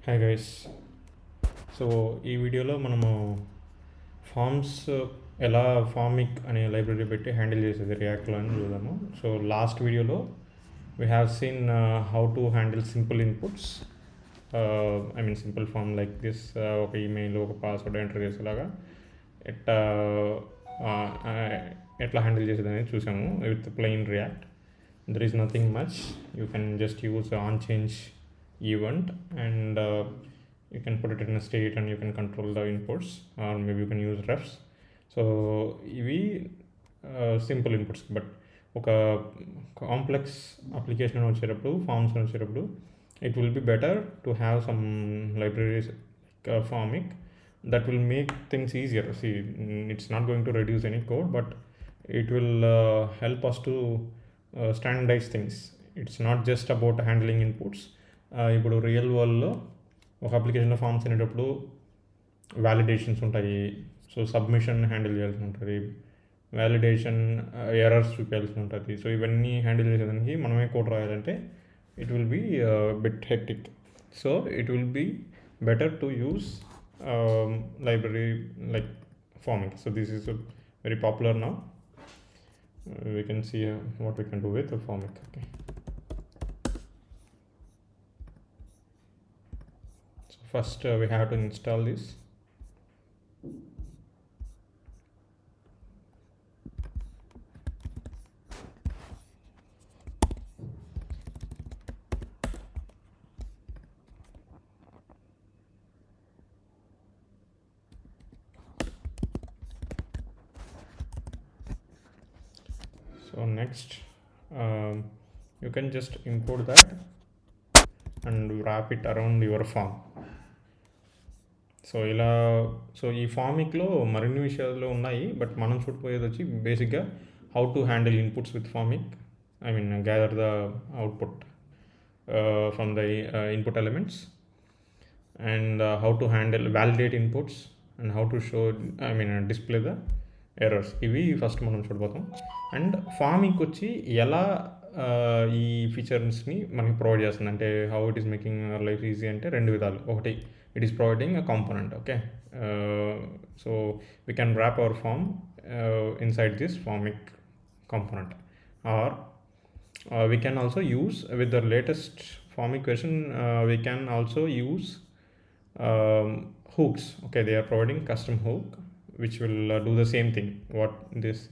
Hi guys. So ఈ వీడియోలో మనము ఫామ్స్ ఎలా ఫార్మిక్ అనే లైబ్రరీ పెట్టి హ్యాండిల్ చేసేది రియాక్ట్లో అని చూద్దాము. సో లాస్ట్ వీడియోలో we have seen how to handle simple inputs, simple form like this, ఒక ఈమెయిల్ ఒక పాస్వర్డ్ ఎంటర్ చేసేలాగా ఎట్లా ఎట్లా హ్యాండిల్ చేసేది అనేది చూసాము with plain React. There is nothing much. You can just use on change event and you can put it in a state and you can control the inputs, or maybe you can use refs. So ఇవి simple inputs. But ఒక complex application అని వచ్చేటప్పుడు, forms అని వచ్చేటప్పుడు it will be better to have some libraries like Formik that will make things easier. See, it's not going to reduce any code, but it will help us to standardize things. It's not just about handling inputs. ఇప్పుడు real వరల్డ్లో ఒక అప్లికేషన్లో forms అనేటప్పుడు validations ఉంటాయి. So submission handle చేయాల్సి ఉంటుంది, validation errors చూపించాల్సి ఉంటుంది. So ఇవన్నీ హ్యాండిల్ చేసేదానికి మనమే కోడ్ రాయాలంటే it will be bit hectic. So it will be better to use library like Formik. So this is very popular now. We can see what we can do with Formik. Okay. So first we have to install this. So next you can just import that and wrap it around your form. So ఈ ఫార్మిక్లో మరిన్ని విషయాలు ఉన్నాయి, but మనం చూడపోయేది వచ్చి బేసిక్గా how to handle inputs with formic. Gather the output from the input elements, and how to handle validate inputs, and how to show display the errors. ఇవి first మనం చూడబోతాం. And formic వచ్చి ఎలా ఈ ఫీచర్స్ని మనకి ప్రొవైడ్ చేస్తుంది అంటే how it is making our life easy అంటే రెండు విధాలు. ఒకటి, it is providing a component. Okay, so we can wrap our form inside this Formik component, or we can also use with the latest Formik version, we can also use hooks. Okay, they are providing custom hook which will do the same thing what this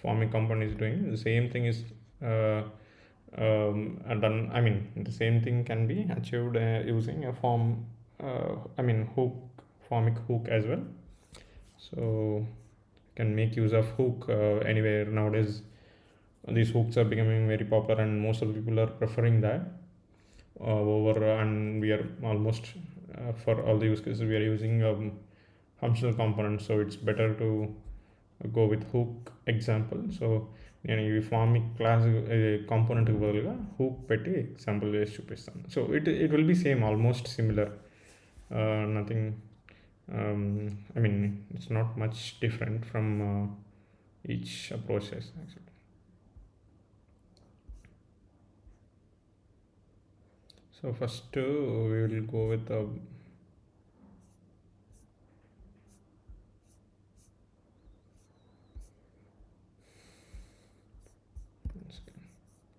Formik component is doing. The same thing is done. The same thing can be achieved using a form hook, Formik hook as well. So you can make use of hook anywhere. Nowadays these hooks are becoming very popular and most of the people are preferring that and we are almost for all the use cases we are using functional components. So it's better to go with hook example. So నేను ఈ formic class కాంపోనెంట్కి బదులుగా hook పెట్టి example చేసి చూపిస్తాను. So it will be same, almost similar. Nothing, it's not much different from each approaches actually. So first we will go with the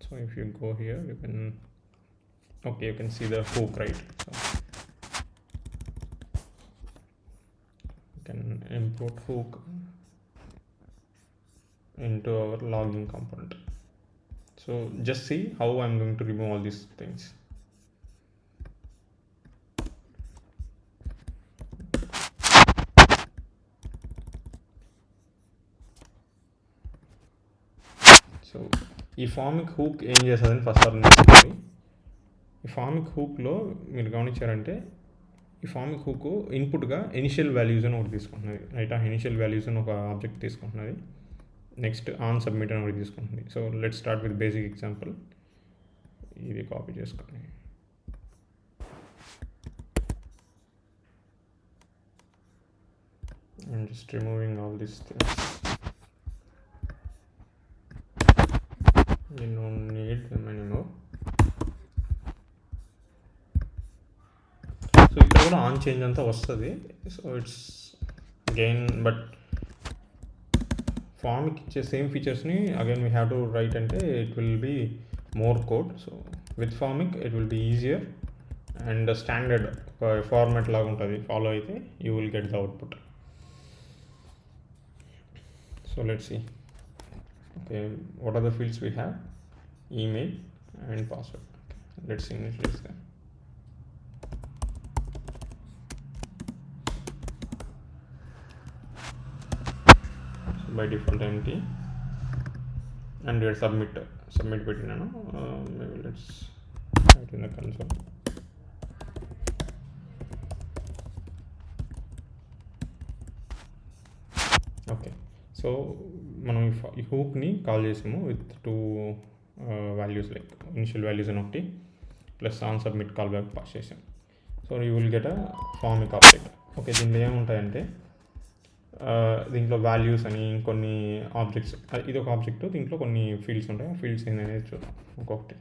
so if you go here you can see the hook, right? So can import hook into our login component. So just see how I'm going to remove all these things. So ఈ formic hook ఏం చేస్తుందని first అర్థం. ఈ formic హూక్లో మీరు గమనించారంటే ఈ formic hook ఇన్పుట్గా initial values అని ఒకటి తీసుకుంటున్నది, రైట్? ఆ ఇనిషియల్ వాల్యూస్ అని ఒక ఆబ్జెక్ట్ తీసుకుంటున్నది. నెక్స్ట్ ఆన్ సబ్మిట్ అని ఒకటి తీసుకుంటుంది. So let start with basic example. ఇది కాపీ చేసుకొని I'm just removing all these things. You don't need them anymore. కూడా ఆన్ చేంజ్ అంతా వస్తుంది. So it's again but Formik ఇచ్చే సేమ్ ఫీచర్స్ని again we have to write అంటే it will be more code. So with Formik it will be easier and standard ఒక format లాగా ఉంటుంది, ఫాలో అయితే you will get the output. So let's see. Okay, what are the fields we have? Email and password. Okay, let's initialize them. So by default empty and we submit పెట్టినాను. Maybe let's write in the console. Okay, so మనం ఈ హూక్ని call చేసాము with 2 values like initial values అని ఒకటి plus on submit callback pass చేసాం. So you will get a Formik object. Okay, దీంట్లో ఏముంటాయంటే దీంట్లో వాల్యూస్ అని కొన్ని ఆబ్జెక్ట్స్, ఇది ఒక ఆబ్జెక్ట్, దీంట్లో కొన్ని ఫీల్డ్స్ ఉంటాయి. ఆ ఫీల్డ్స్ ఏంటనేది చూద్దాం ఒక్కొక్కటి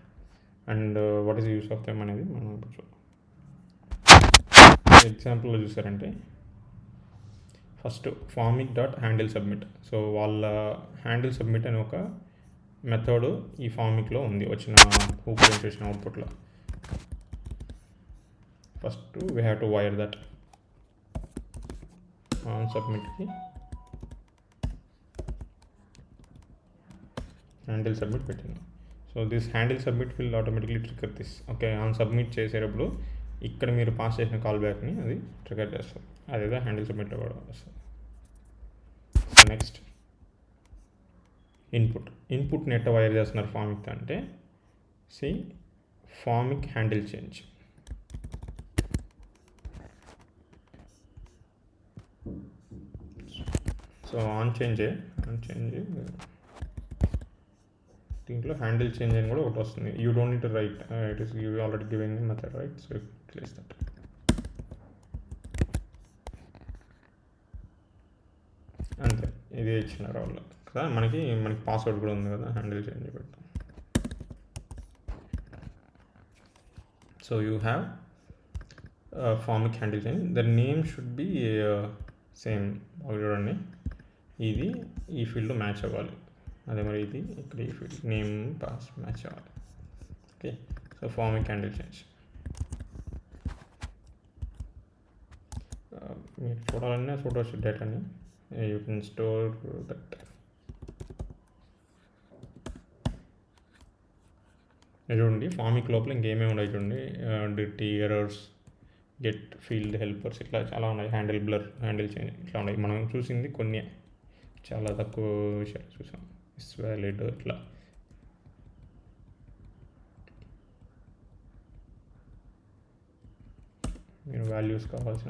and what is use of them అనేది మనం ఇప్పుడు చూద్దాం. ఎగ్జాంపుల్లో చూసారంటే first formic dot handle submit. So వాళ్ళ హ్యాండిల్ సబ్మిట్ అనే ఒక మెథడ్ ఈ ఫార్మిక్లో ఉంది, వచ్చిన హూక్ చేసిన అవుట్పుట్లో. First we have to wire that on సబ్మిట్కి హ్యాండిల్ సబ్మిట్ పెట్టింది. So this handle submit will automatically trigger this. Okay, on submit చేసేటప్పుడు ఇక్కడ మీరు పాస్ చేసిన కాల్ బ్యాక్ని అది ట్రిగర్ చేస్తుంది. అదేదో హ్యాండిల్ సబ్మిట్లో కూడా వస్తుంది. నెక్స్ట్ ఇన్పుట్ని ఎట్ట వైర్ చేస్తున్నారు ఫార్మిక్ అంటే see Formik handle change. So on change దీంట్లో హ్యాండిల్ చేంజ్ అని కూడా ఒకటి వస్తుంది. You don't need to write, it is you already giving the method right. So place that. అంతే, ఇది ఇచ్చినారు వాళ్ళు కదా. మనకి పాస్వర్డ్ కూడా ఉంది కదా, హ్యాండిల్ చేంజ్ పెడతాం. So you have formic handle change. The name should be same. చూడండి, ఇది ఈ ఫీల్డ్ మ్యాచ్ అవ్వాలి. అదే మరి ఇది ఇక్కడ ఈ ఫీల్డ్ నేమ్ పాస్ మ్యాచ్ అవ్వాలి. Okay, so Formik handle change మీరు చూడాలన్నా చూడవచ్చు డేటాని. You can store that. చూడండి ఫార్మిక్ లోపల ఇంకేమేమి ఉన్నాయి చూడండి, డిటీ, ఎర్రర్స్, గెట్ ఫీల్డ్ హెల్పర్స్, ఇట్లా చాలా ఉన్నాయి. హ్యాండిల్ బ్లర్, హ్యాండిల్ చేంజ్ ఇట్లా ఉన్నాయి. మనం చూసింది కొన్ని, చాలా తక్కువ విషయాలు చూసాం. ఇస్ వ్యాలిడ్ ఇట్లా. మీరు వాల్యూస్ కావాల్సిన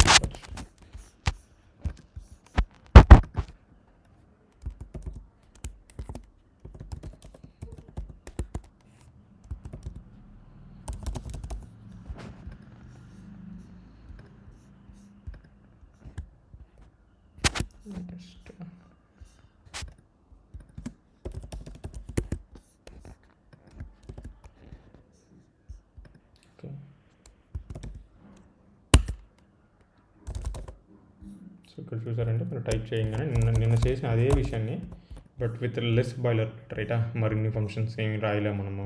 ఇక్కడ చూసారంటే మీరు టైప్ చేయగానే నిన్న చేసిన అదే విషయాన్ని బట్ విత్ లెస్ బాయిలర్ రైటా. మరిన్ని ఫంక్షన్స్ ఏమి రాయలే మనము,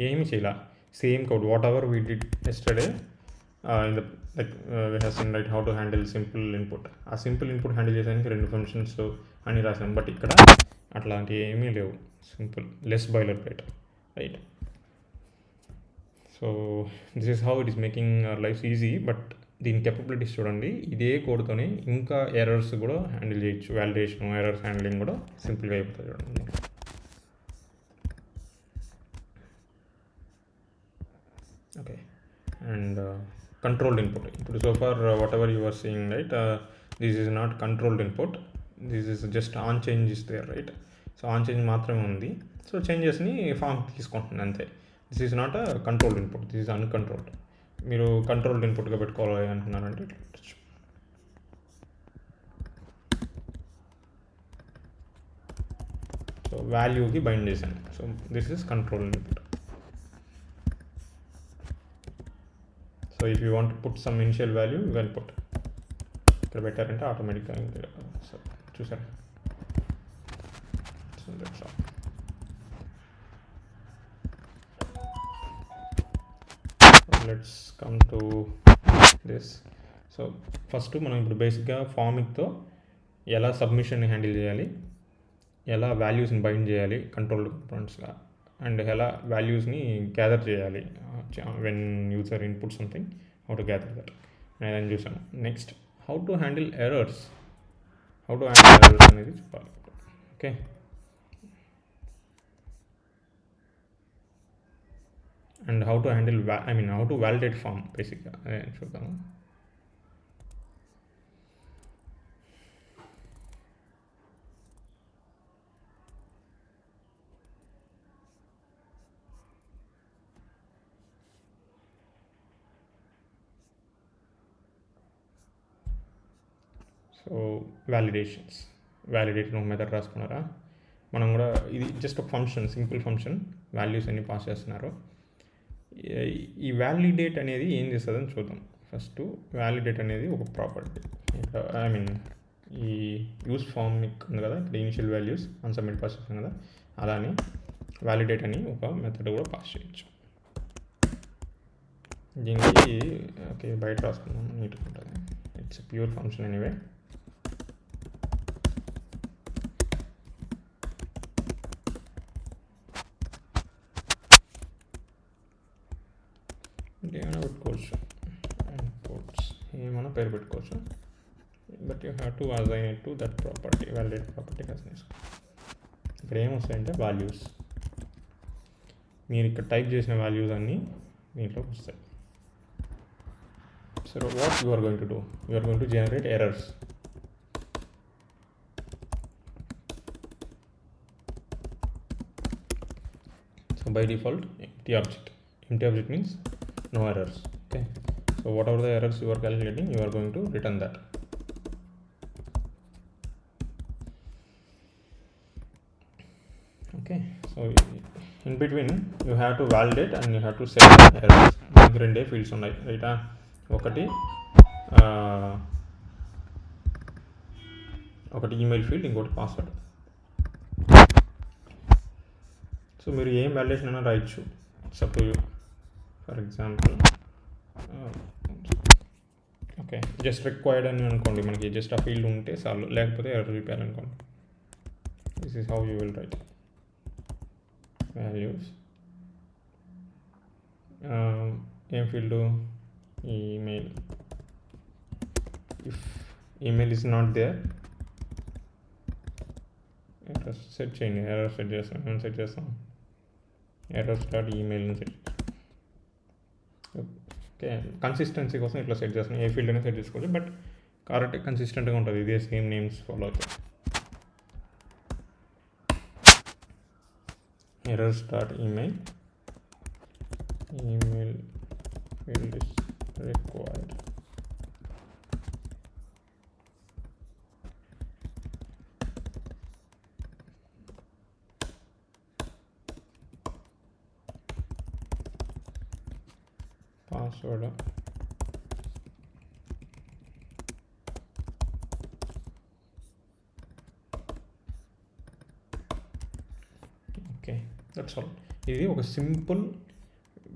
ఏమి చేయలే. Same code what ever we did yesterday in the like we have scene right how to handle simple input. ఆ సింపుల్ ఇన్పుట్ హ్యాండిల్ చేయడానికి 2 ఫంక్షన్స్ అని రాసాం. బట్ ఇక్కడ అట్లాంటివి ఏమీ లేవు. Simple less boiler plate right. So this is how it is making our life easy. But దీని capabilities చూడండి, ఇదే కోడ్తోనే ఇంకా ఎర్రర్స్ కూడా హ్యాండిల్ చేయొచ్చు. వ్యాలిడేషన్, ఎర్రర్స్ హ్యాండ్లింగ్ కూడా సింపుల్గా అయిపోతుంది చూడండి. Okay, and controlled input. ఇప్పుడు so far whatever you are seeing right, this is not controlled input, this is just on change is there right. So on change మాత్రమే ఉంది. సో చేంజెస్ని form తీసుకుంటుంది అంతే. This is not a controlled input, this is uncontrolled. మీరు controlled ఇన్పుట్గా పెట్టుకోవాలి అంటున్నారంటే ఇట్లా పెట్టచ్చు. సో వాల్యూకి బైండ్ చేశాను. So this is controlled input. So So if you want to put some initial value, you can put ఇక్కడ పెట్టారంటే ఆటోమేటిక్గా సో చూసారా. So that's all. Let's come to this. So first మనం ఇప్పుడు బేసిక్గా ఫార్మిక్తో ఎలా సబ్మిషన్ని హ్యాండిల్ చేయాలి, ఎలా వాల్యూస్ని బైండ్ చేయాలి కంట్రోల్ కంపోనెంట్స్గా, అండ్ ఎలా వాల్యూస్ని గ్యాదర్ చేయాలి when user input something, how to gather that నేను చూసాను. Next how to handle errors అనేది చెప్పాలి. Okay, and how to handle how to validate form బేసిక్గా చూద్దాము. సో వ్యాలిడేట్ ఒక మెథడ్ రాసుకున్నారా. మనం కూడా ఇది జస్ట్ ఒక ఫంక్షన్, సింపుల్ ఫంక్షన్, వాల్యూస్ అన్ని పాస్ చేస్తున్నారు. ఈ వ్యాలిడేట్ అనేది ఏం చేస్తుందని చూద్దాం. ఫస్ట్ వ్యాలిడేట్ అనేది ఒక ప్రాపర్టీ. ఈ యూస్ ఫార్మిక్ ఉంది కదా, ఇక్కడ ఇనిషియల్ వాల్యూస్ అన్సబ్మిట్ పాస్ చేస్తాం కదా, అలానే వ్యాలిడేట్ అని ఒక మెథడ్ కూడా పాస్ చేయొచ్చు. దీనికి ఓకే బయట రాసుకుందాం, నీట్గా ఉంటుంది. It's pure function anyway. ఏమైనా పెట్టుకోవచ్చు, ఏమైనా పేరు పెట్టుకోవచ్చు, but you have to assign it to that property, validate property assign. ఇక్కడ ఏమొస్తాయంటే వాల్యూస్, మీరు ఇక్కడ టైప్ చేసిన వాల్యూస్ అన్నీ దీంట్లోకి వస్తాయి. So what you are going to do, you are going to generate errors. So by default empty object means no errors. Okay, so whatever the errors you are calculating, you are going to return that. Okay, so in between you have to validate and you have to set errors. రెండే fields ఉన్నాయి రైటా, ఒకటి email field, ఇంకోటి password. So మీరు ఏం validation అయినా రాయొచ్చు, suppose for example okay just required అని అనుకోండి, మనకి జస్ట్ ఆ ఫీల్డ్ ఉంటే చాలు, లేకపోతే ఎర్రర్ చూపించాలనుకోండి. This is how you will write values. ఏం field, email. If email is not there, error set చేయండి. ఎర్రర్ సెట్ చేస్తాం, ఏమైనా సెట్ చేస్తాం, ఎర్రర్ స్టార్ట్ ఈమెయిల్ని సెట్. ఓకే, కన్సిస్టెన్సీ కోసం ఇట్లా సెట్ చేస్తాం, ఏ ఫీల్డ్ అయినా సెట్ చేసుకోవచ్చు, బట్ కరెక్ట్ కన్సిస్టెంట్గా ఉంటుంది, ఇదే సేమ్ నేమ్స్ ఫాలో అవుతాయి. Error start email field is required. Password okay, that's all. ఇది ఒక సింపుల్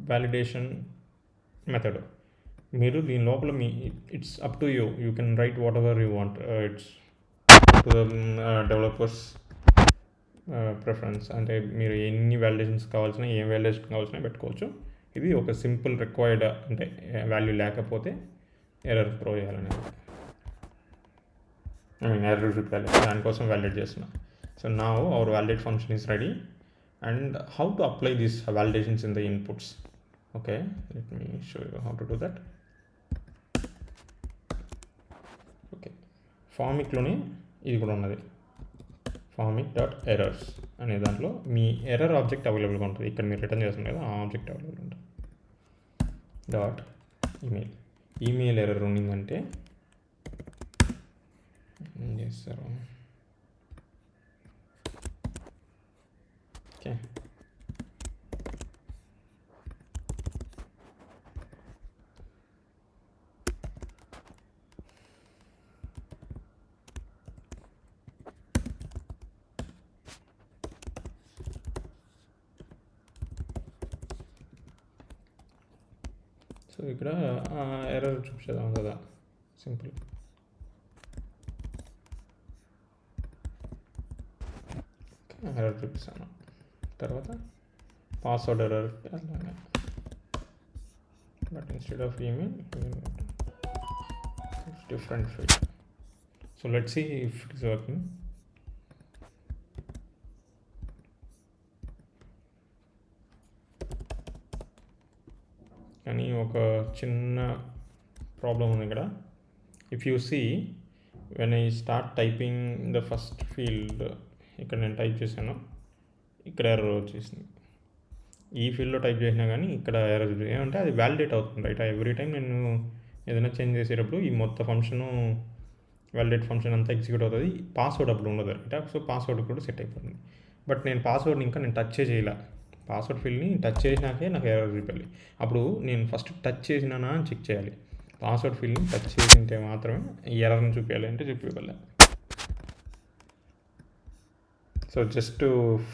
వ్యాలిడేషన్ మెథడ్. మీరు దీని లోపల it's up to you can write what ever you want, it's to the developers preference. అంటే మీరు ఎన్ని validations కావాల్సిన, ఏం వ్యాలిడేషన్ కావాల్సిన పెట్టుకోవచ్చు. ఇది ఒక సింపుల్ రిక్వైర్డ్, అంటే వాల్యూ లేకపోతే ఎర్రర్ త్రో చేయాలనేది, ఎర్రర్ చూపించాలి, దానికోసం వ్యాలిడేట్ చేస్తున్నా. So now our validate function is ready. And how to apply these validations in the inputs. Okay, let me show you how to do that. Okay, ఫార్మిక్లోనే ఇది కూడా ఉన్నది, formik.errors అనే దాంట్లో మీ ఎర్రర్ ఆబ్జెక్ట్ అవైలబుల్గా ఉంటుంది. ఇక్కడ మీరు రిటర్న్ చేస్తుంది కదా, ఆ ఆబ్జెక్ట్ అవైలబుల్ ఉంటుంది. డాట్ ఈమెయిల్ ఎర్రర్ ఉన్నిందంటే ఏం చేస్తారు, ఓకే సో ఇక్కడ ఎర్రర్ చూపించేద్దాం కదా, సింపుల్. ఎర్రర్ చూపిస్తాను. తర్వాత పాస్వర్డ్ ఎర్రర్, అలాగే but instead of email it's different field. So let's see if it is working. కానీ ఒక చిన్న ప్రాబ్లం ఉంది ఇక్కడ. If you see when I start typing the first field, ఇక్కడ నేను టైప్ చేశాను, ఇక్కడ ఎర్రర్ వచ్చేసింది. ఈ ఫీల్డ్లో టైప్ చేసినా కానీ ఇక్కడ ఎర్రర్ ఏమంటే అది వ్యాలిడేట్ అవుతుంది రైట్. ఎవ్రీ టైం నేను ఏదైనా చేంజ్ చేసేటప్పుడు ఈ మొత్తం ఫంక్షను వ్యాలిడేట్ ఫంక్షన్ అంతా ఎగ్జిక్యూట్ అవుతుంది, పాస్వర్డ్ అప్పుడు ఉండదు రైట్. సో పాస్వర్డ్ కూడా సెట్ అయిపోతుంది. బట్ నేను పాస్వర్డ్ని ఇంకా నేను టచ్ చేయాల, పాస్వర్డ్ ఫీల్డ్ని టచ్ చేసినాకే నాకు ఎర్రర్ చూపించాలి. అప్పుడు నేను ఫస్ట్ టచ్ చేసినానా అని చెక్ చేయాలి. పాస్వర్డ్ ఫీల్డ్ని టచ్ చేసింటే మాత్రమే ఈ ఎర్రర్ని చూపించాలి అంటే చూపించగల. సో జస్ట్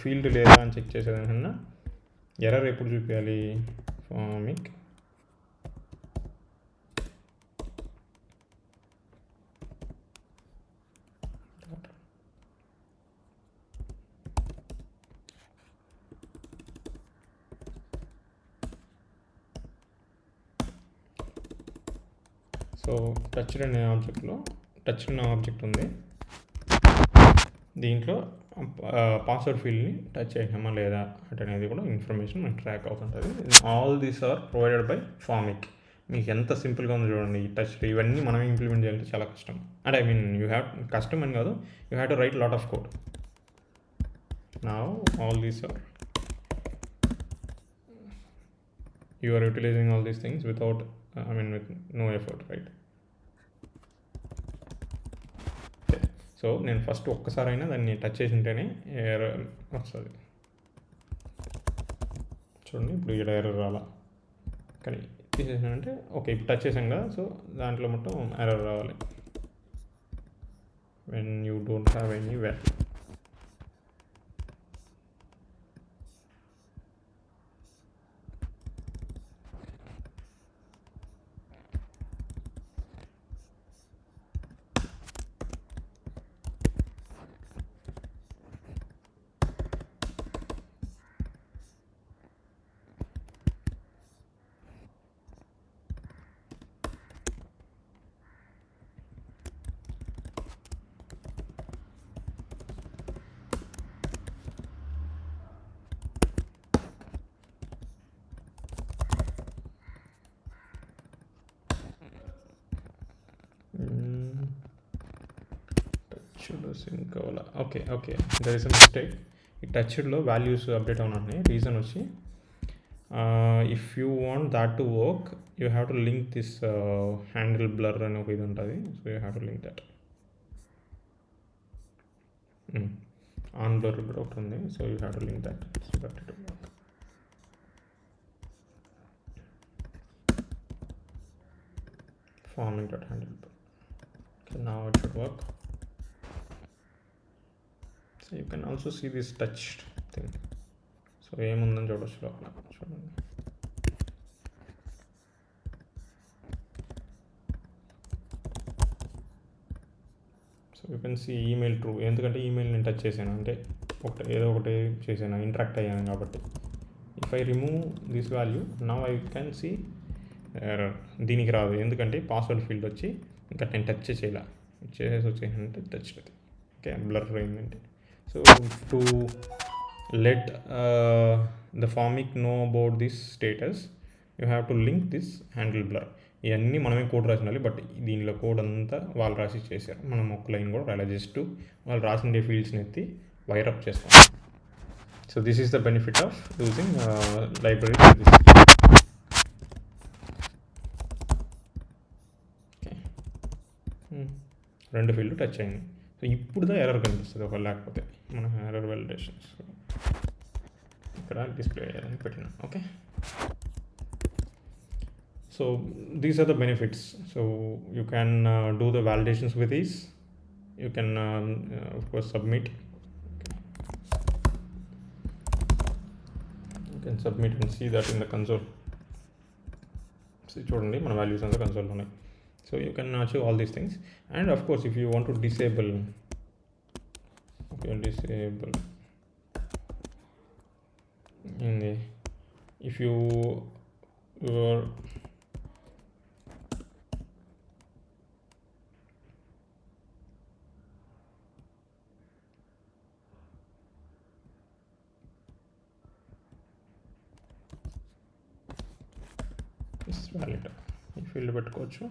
ఫీల్డ్ లేదా అని చెక్ చేసేదానికన్నా ఎర్రర్ ఎప్పుడు చూపించాలి, ఫార్మిక్ సో టచ్డ్ అనే ఆబ్జెక్ట్లో టచ్ అనే ఆబ్జెక్ట్ ఉంది, దీంట్లో పాస్వర్డ్ ఫీల్డ్ని టచ్ చేసామా లేదా అనేది కూడా ఇన్ఫర్మేషన్ మనకి ట్రాక్ అవుతుంటుంది. All these are provided by Formik. మీకు ఎంత సింపుల్గా ఉందో చూడండి. ఈ టచ్ ఇవన్నీ మనం ఇంప్లిమెంట్ చేయాలంటే చాలా కష్టం. అంటే ఐ మీన్ యూ హ్యావ్ కష్టం అని కాదు, you have to write lot of code. Now all these are you are utilizing all these things without with no effort, right? Okay. So నేను ఫస్ట్ ఒక్కసారైనా దాన్ని టచ్ చేసి ఉంటేనే ఎర్రర్ వస్తుంది. చూడండి ఇప్పుడు ఇక్కడ ఎర్రర్ రాలా, కానీ తీసేసానంటే ఓకే ఇప్పుడు టచ్ చేసాం కదా, సో దాంట్లో మొత్తం ఎర్రర్ రావాలి. When you don't have any value. Sync అవ్వాలా. Okay there is a mistake. ఈ టచ్డ్లో వాల్యూస్ అప్డేట్ అవునాయి. రీజన్ వచ్చి if you want that to work you have to link this handle blur అని ఒక ఇది ఉంటుంది. So you have to link that. On blur కూడా ఒకటి ఉంది, so you have to link that so that it will work. formik.handle blur. Okay, now it should work. So you can also see this touched thing. So ఏముందని చూడొచ్చు లోపల. చూడండి so you can see email true. ఎందుకంటే email నేను touch చేశాను అంటే ఏదో ఒకటి చేశాను, ఇంటరాక్ట్ అయ్యాను కాబట్టి. If I remove this value now I can see error. దీనికి రాదు ఎందుకంటే పాస్వర్డ్ ఫీల్డ్ వచ్చి ఇంకా నేను టచ్ చేయాల, చేసేసి వచ్చేసానంటే టచ్ అవుతుంది. ఓకే బ్లర్ అయిందంటే. So to let the formic know about this status you have to link this handle blur. ఇవన్నీ మనమే కోడ్ రాసినాలి, బట్ దీనిలో కోడ్ అంతా వాళ్ళు రాసి చేశారు, మనం ఒక లైన్ కూడా రాయాలి. జస్ట్ వాళ్ళు రాసిన ఫీల్డ్స్ని ఎత్తి వైరప్ చేస్తాం. So this is the benefit of using library. రెండు ఫీల్డ్ టచ్ అయింది. సో ఇప్పుడు దా ఎర్రర్ కనిపిస్తుంది ఒక, లేకపోతే మన ఎర్రర్ వాలిడేషన్స్ ఇక్కడ డిస్ప్లే అయ్యాలని పెట్టినా. Okay so these are the benefits. So you can do the validations with ease. You can of course submit. You can submit and see that in the console. చూడండి మన values అంతా కన్సోల్లో ఉన్నాయి. So you can achieve all these things. And of course if you want to disable, okay, disable ఏంది, if you your is valid ఈ field పెట్టుకోవచ్చు.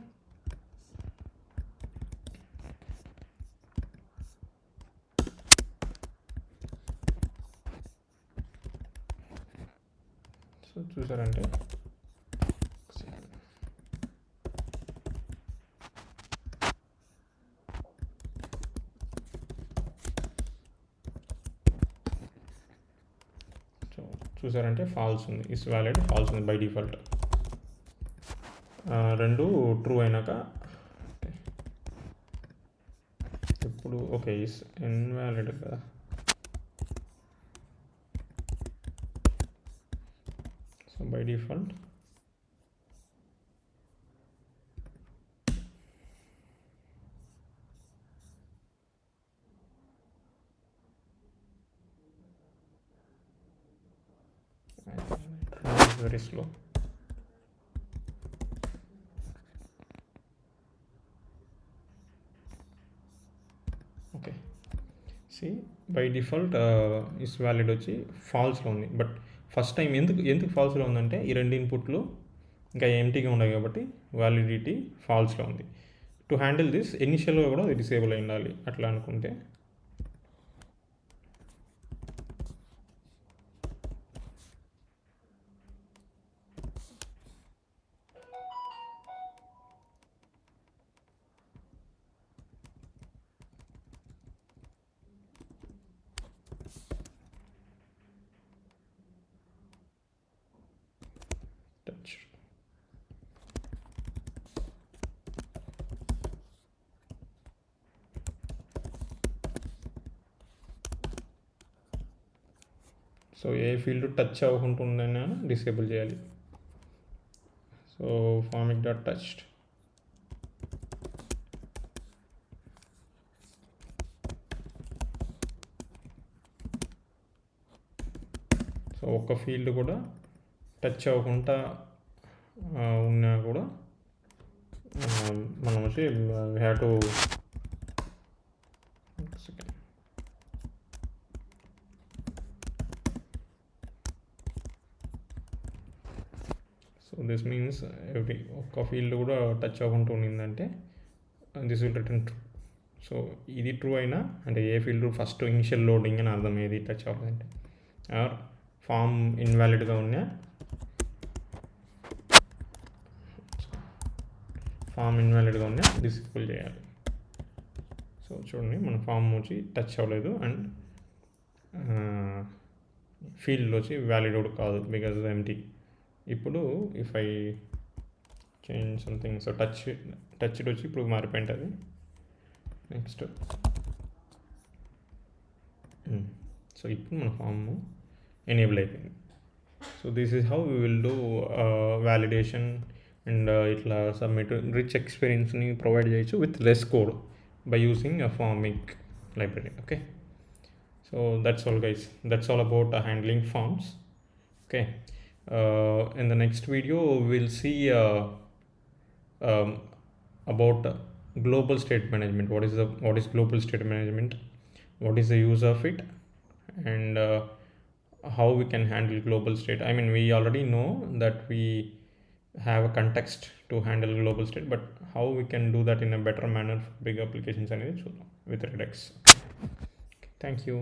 So చూసారంటే false ఉంది, ఇస్ వ్యాలిడ్ ఫాల్స్ ఉంది బై డిఫాల్ట్. రెండు ట్రూ అయినాక ఇప్పుడు okay is invalid కదా. So by default very slow. Okay see by default is valid వచ్చి ఫాల్స్లో ఉంది. బట్ ఫస్ట్ టైం ఎందుకు ఫాల్స్లో ఉందంటే ఈ రెండు ఇన్పుట్లు ఇంకా ఎంటీగా ఉన్నాయి కాబట్టి వ్యాలిడిటీ ఫాల్స్లో ఉంది. టు హ్యాండిల్ దిస్ ఇనిషియల్గా కూడా అది డిసేబుల్ అయి ఉండాలి. అట్లా అనుకుంటే touch. సో ఏ ఫీల్డ్ టచ్ అవ్వకుంటుందైనా డిసేబుల్ చేయాలి. So Formik dot touched, so ఒక్క ఫీల్డ్ కూడా టచ్ అవ్వకుండా ఉన్నా కూడా మనం వచ్చి we have to so this means every ఒక్క ఫీల్డ్ కూడా టచ్ అవ్వకుండా ఉండిందంటే దిస్ విల్ రిటర్న్ ట్రూ. సో ఇది ట్రూ అయినా అంటే ఏ ఫీల్డ్ ఫస్ట్ ఇనిషియల్ లోడింగ్ అని అర్థం, ఏది టచ్ అవ్వదంటే. ఆర్ ఫామ్ ఇన్వాలిడ్గా ఉన్నా డిసేబుల్ చేయాలి. సో చూడండి మన ఫామ్ వచ్చి టచ్ అవ్వలేదు అండ్ ఫీల్డ్ వచ్చి వ్యాలిడ్ కూడా కాదు బికాజ్ ఎంటీ. ఇప్పుడు if I change something, so touched వచ్చి ఇప్పుడు మారిపోయింటుంది. నెక్స్ట్ సో ఇప్పుడు మన ఫామ్ ఎనేబుల్ అయిపోయింది. So this is how we will do validation and ఇట్లా సబ్మిట్ రిచ్ ఎక్స్పీరియన్స్ని ప్రొవైడ్ చేయొచ్చు with less code by using Formik library. Okay, so that's all guys, that's all about handling forms. Okay, in the next video we'll see about global state management. What is global state management, what is the use of it, and how we can handle global state. I mean, we already know that we have a context to handle global state, but how we can do that in a better manner for big applications and with Redux. Okay, thank you.